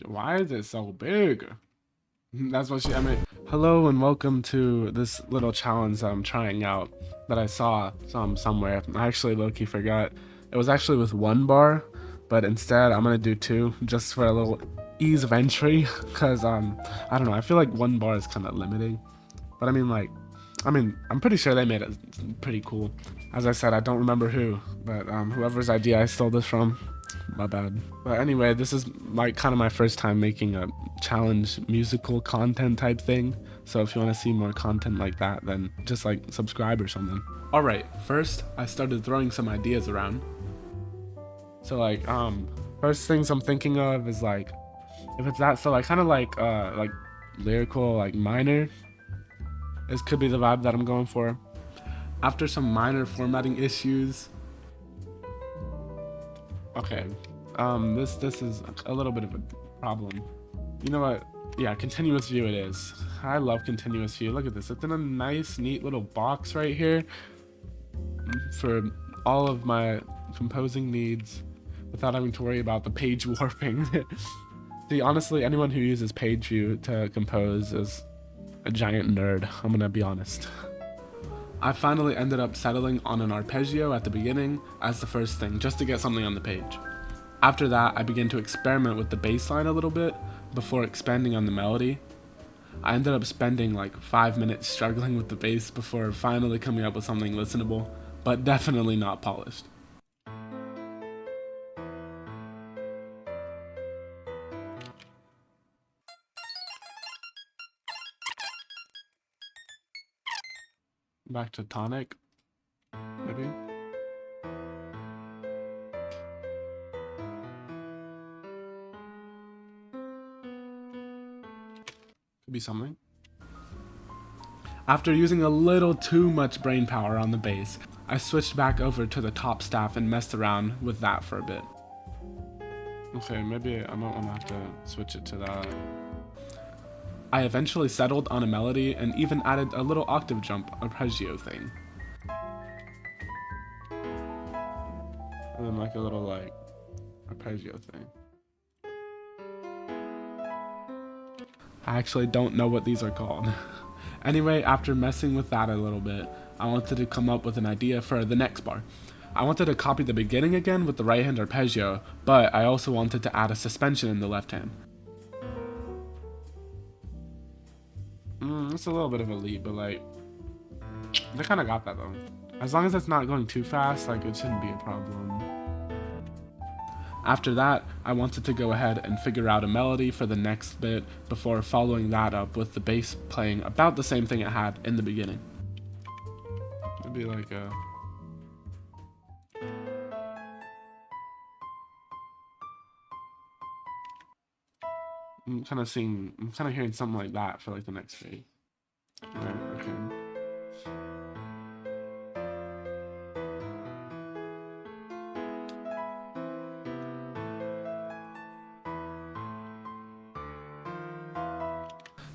Why is it so big? That's what I mean. Hello and welcome to this little challenge that I'm trying out that I saw somewhere. I actually low-key forgot. It was actually with one bar, but instead I'm gonna do two just for a little ease of entry. Cause I don't know. I feel like one bar is kind of limiting, but I'm pretty sure they made it pretty cool. As I said, I don't remember who, but whoever's idea I stole this from, my bad. But anyway, this is like kind of my first time making a challenge musical content type thing. So if you want to see more content like that, then just like subscribe or something. All right, first I started throwing some ideas around. So like first things I'm thinking of is like if it's that, so like kind of like lyrical, like minor. This could be the vibe that I'm going for. After some minor formatting issues. Okay, this is a little bit of a problem. You know what? Yeah, continuous view it is. I love continuous view. Look at this. It's in a nice, neat little box right here for all of my composing needs without having to worry about the page warping. See, honestly, anyone who uses page view to compose is a giant nerd. I'm gonna be honest. I finally ended up settling on an arpeggio at the beginning as the first thing, just to get something on the page. After that, I began to experiment with the bass line a little bit before expanding on the melody. I ended up spending like 5 minutes struggling with the bass before finally coming up with something listenable, but definitely not polished. Back to tonic, maybe? Could be something. After using a little too much brain power on the bass, I switched back over to the top staff and messed around with that for a bit. Okay, maybe I might want to have to switch it to that. I eventually settled on a melody and even added a little octave jump arpeggio thing. And then like a little like arpeggio thing. I actually don't know what these are called. Anyway, after messing with that a little bit, I wanted to come up with an idea for the next bar. I wanted to copy the beginning again with the right hand arpeggio, but I also wanted to add a suspension in the left hand. It's a little bit of a leap, but like, they kind of got that though. As long as it's not going too fast, like it shouldn't be a problem. After that, I wanted to go ahead and figure out a melody for the next bit before following that up with the bass playing about the same thing it had in the beginning. It'd be like a... I'm kind of hearing something like that for like the next phase. Alright, okay.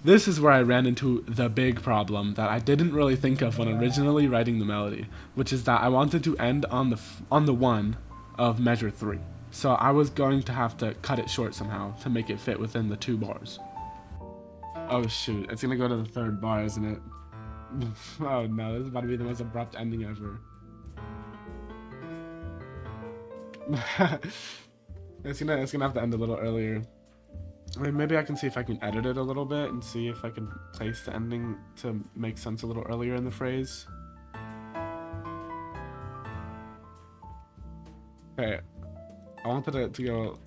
This is where I ran into the big problem that I didn't really think of when originally writing the melody, which is that I wanted to end on the one of measure 3. So I was going to have to cut it short somehow to make it fit within the 2 bars. Oh shoot, it's gonna go to the 3rd bar, isn't it? Oh no, this is about to be the most abrupt ending ever. It's gonna have to end a little earlier. I mean, maybe I can see if I can edit it a little bit and see if I can place the ending to make sense a little earlier in the phrase. Okay, I wanted it to go.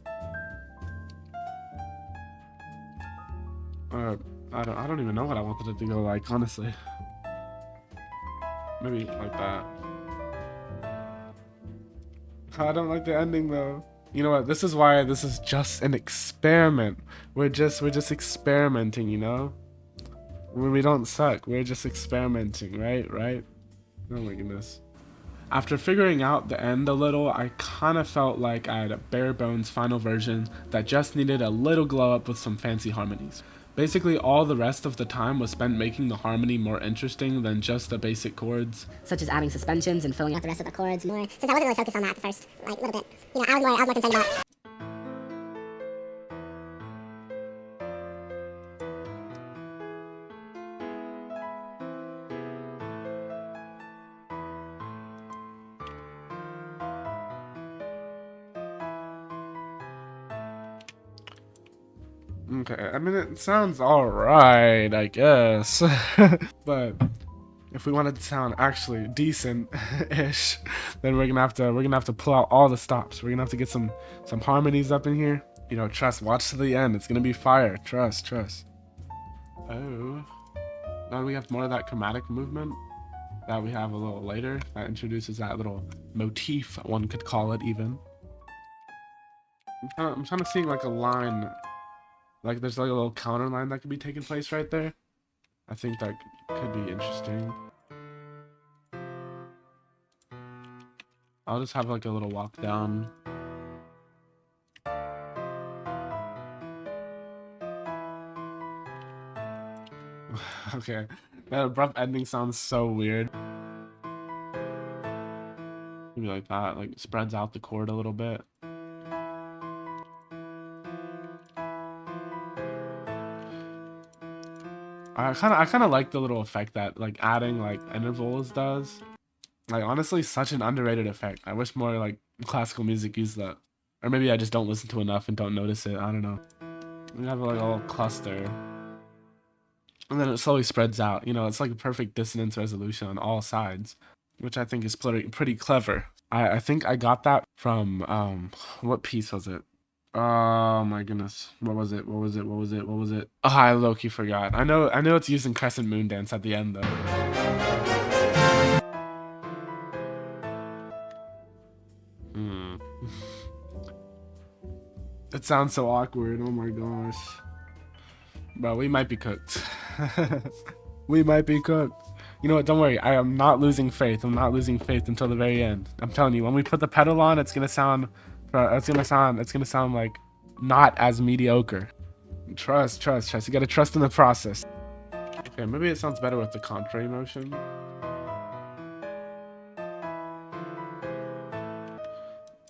I don't even know what I wanted it to go like, honestly. Maybe like that. I don't like the ending though. You know what? This is why this is just an experiment. We're just experimenting, you know? We don't suck. We're just experimenting, right? Right? Oh my goodness. After figuring out the end a little, I kind of felt like I had a bare bones final version that just needed a little glow up with some fancy harmonies. Basically, all the rest of the time was spent making the harmony more interesting than just the basic chords, such as adding suspensions and filling out the rest of the chords more. Since I wasn't really focused on that at the first, like, little bit. You know, I was more concerned about Okay, I mean it sounds alright, I guess. But if we want it to sound actually decent-ish, then we're gonna have to pull out all the stops. We're gonna have to get some harmonies up in here. You know, trust, watch to the end. It's gonna be fire. Trust. Oh. Now we have more of that chromatic movement that we have a little later. That introduces that little motif, one could call it even. I'm trying to see like a line, like there's like a little counter line that could be taking place right there. I think that could be interesting. I'll just have like a little walk down. Okay, that abrupt ending sounds so weird. Maybe like that, like spreads out the chord a little bit. I kind of like the little effect that like adding like intervals does. Like honestly, such an underrated effect. I wish more like classical music used that, or maybe I just don't listen to enough and don't notice it. I don't know. We have like a little cluster, and then it slowly spreads out. You know, it's like a perfect dissonance resolution on all sides, which I think is pretty clever. I think I got that from what piece was it? Oh my goodness. What was it? Oh, I low-key forgot. I know it's using Crescent Moon Dance at the end though. Hmm. It sounds so awkward. Oh my gosh. Bro, we might be cooked. We might be cooked. You know what? Don't worry. I am not losing faith. I'm not losing faith until the very end. I'm telling you, when we put the pedal on, it's gonna sound like not as mediocre. Trust. You gotta trust in the process. Okay, maybe it sounds better with the contrary motion.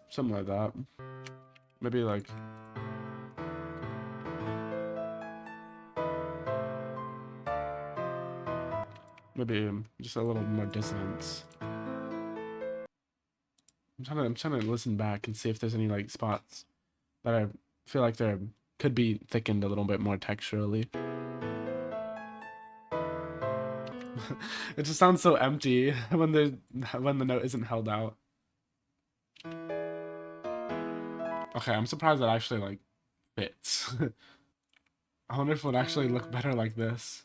Something like that. Maybe like just a little more dissonance. I'm trying to listen back and see if there's any like spots that I feel like there could be thickened a little bit more texturally. It just sounds so empty when the note isn't held out. Okay, I'm surprised that actually like fits. I wonder if it would actually look better like this.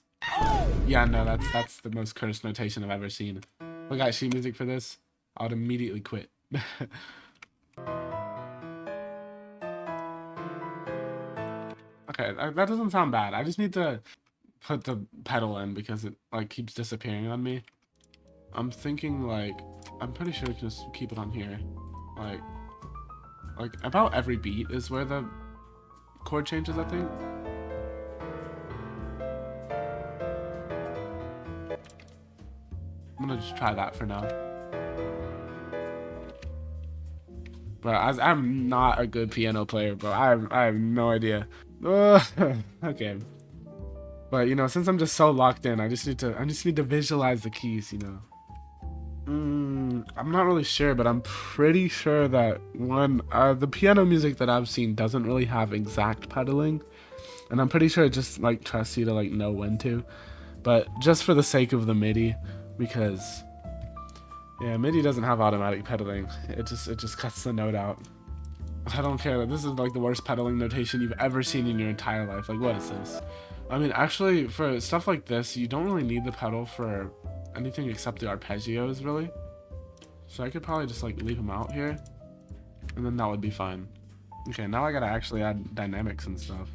Yeah, no, that's the most cursed notation I've ever seen. If I got sheet music for this, I would immediately quit. Okay, that doesn't sound bad. I just need to put the pedal in because it like keeps disappearing on me. I'm thinking like I'm pretty sure we can just keep it on here. Like about every beat is where the chord changes, I think. I'm gonna just try that for now. Bro, I'm not a good piano player, bro. I have no idea. Okay. But you know, since I'm just so locked in, I just need to visualize the keys, you know. I'm not really sure, but I'm pretty sure that the piano music that I've seen doesn't really have exact pedaling, and I'm pretty sure it just like trusts you to like know when to. But just for the sake of the MIDI, because yeah, MIDI doesn't have automatic pedaling. It just cuts the note out. I don't care. This is like the worst pedaling notation you've ever seen in your entire life. Like, what is this? I mean, actually, for stuff like this, you don't really need the pedal for anything except the arpeggios, really. So I could probably just like leave them out here, and then that would be fine. Okay, now I gotta actually add dynamics and stuff.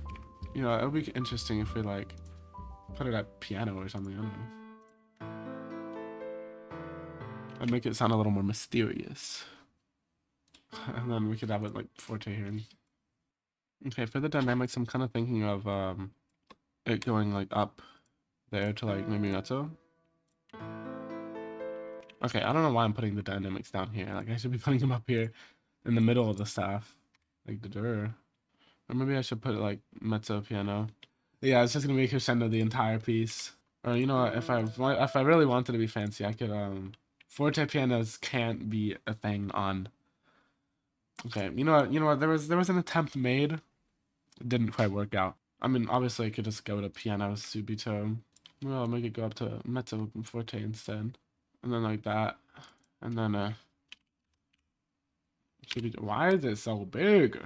You know, it would be interesting if we like put it at piano or something. I don't know. I'd make it sound a little more mysterious. And then we could have it like forte here. Okay, for the dynamics, I'm kind of thinking of it going like up there to like maybe mezzo. Okay, I don't know why I'm putting the dynamics down here. Like I should be putting them up here in the middle of the staff, like the dur. Or maybe I should put it like mezzo piano. Yeah, it's just gonna be crescendo the entire piece. Or you know what? If I really wanted to be fancy, I could forte pianos can't be a thing on. Okay, you know what? There was an attempt made. It didn't quite work out. I mean, obviously I could just go to piano subito. Well, make it go up to mezzo forte instead. And then like that. And then subito. Why is it so big?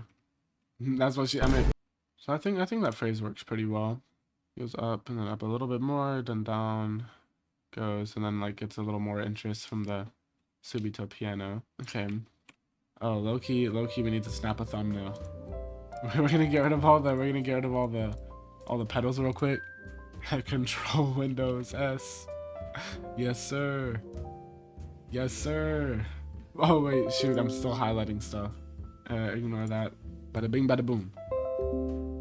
That's what I mean. So I think that phrase works pretty well. Goes up and then up a little bit more, then down goes, and then like gets a little more interest from the subito piano. Okay. Oh, low key, we need to snap a thumbnail. We're gonna get rid of all the pedals real quick. Control Windows S. Yes, sir. Yes, sir. Oh wait, shoot, I'm still highlighting stuff. Ignore that. Bada bing, bada boom.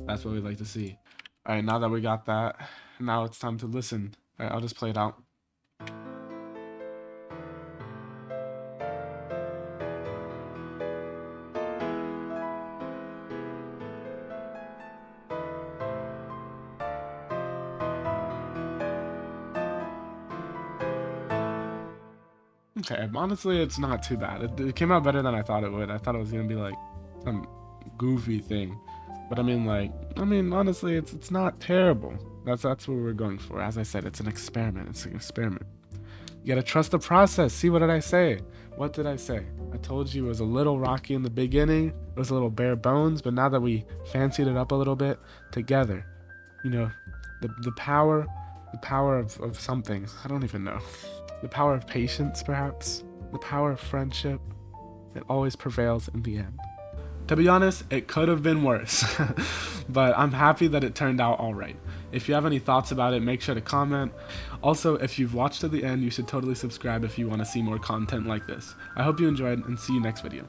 That's what we like to see. All right, now that we got that, now it's time to listen. All right, I'll just play it out. Okay, honestly, it's not too bad. It came out better than I thought it would. I thought it was gonna be like some goofy thing, but I mean, honestly, it's not terrible. That's what we're going for. As I said, it's an experiment. It's an experiment. You gotta trust the process. See, what did I say? What did I say? I told you it was a little rocky in the beginning. It was a little bare bones, but now that we fancied it up a little bit together, you know, the power of something. I don't even know. The power of patience, perhaps. The power of friendship. It always prevails in the end. To be honest, it could have been worse, but I'm happy that it turned out all right. If you have any thoughts about it, make sure to comment. Also, if you've watched to the end, you should totally subscribe if you want to see more content like this. I hope you enjoyed, and see you next video.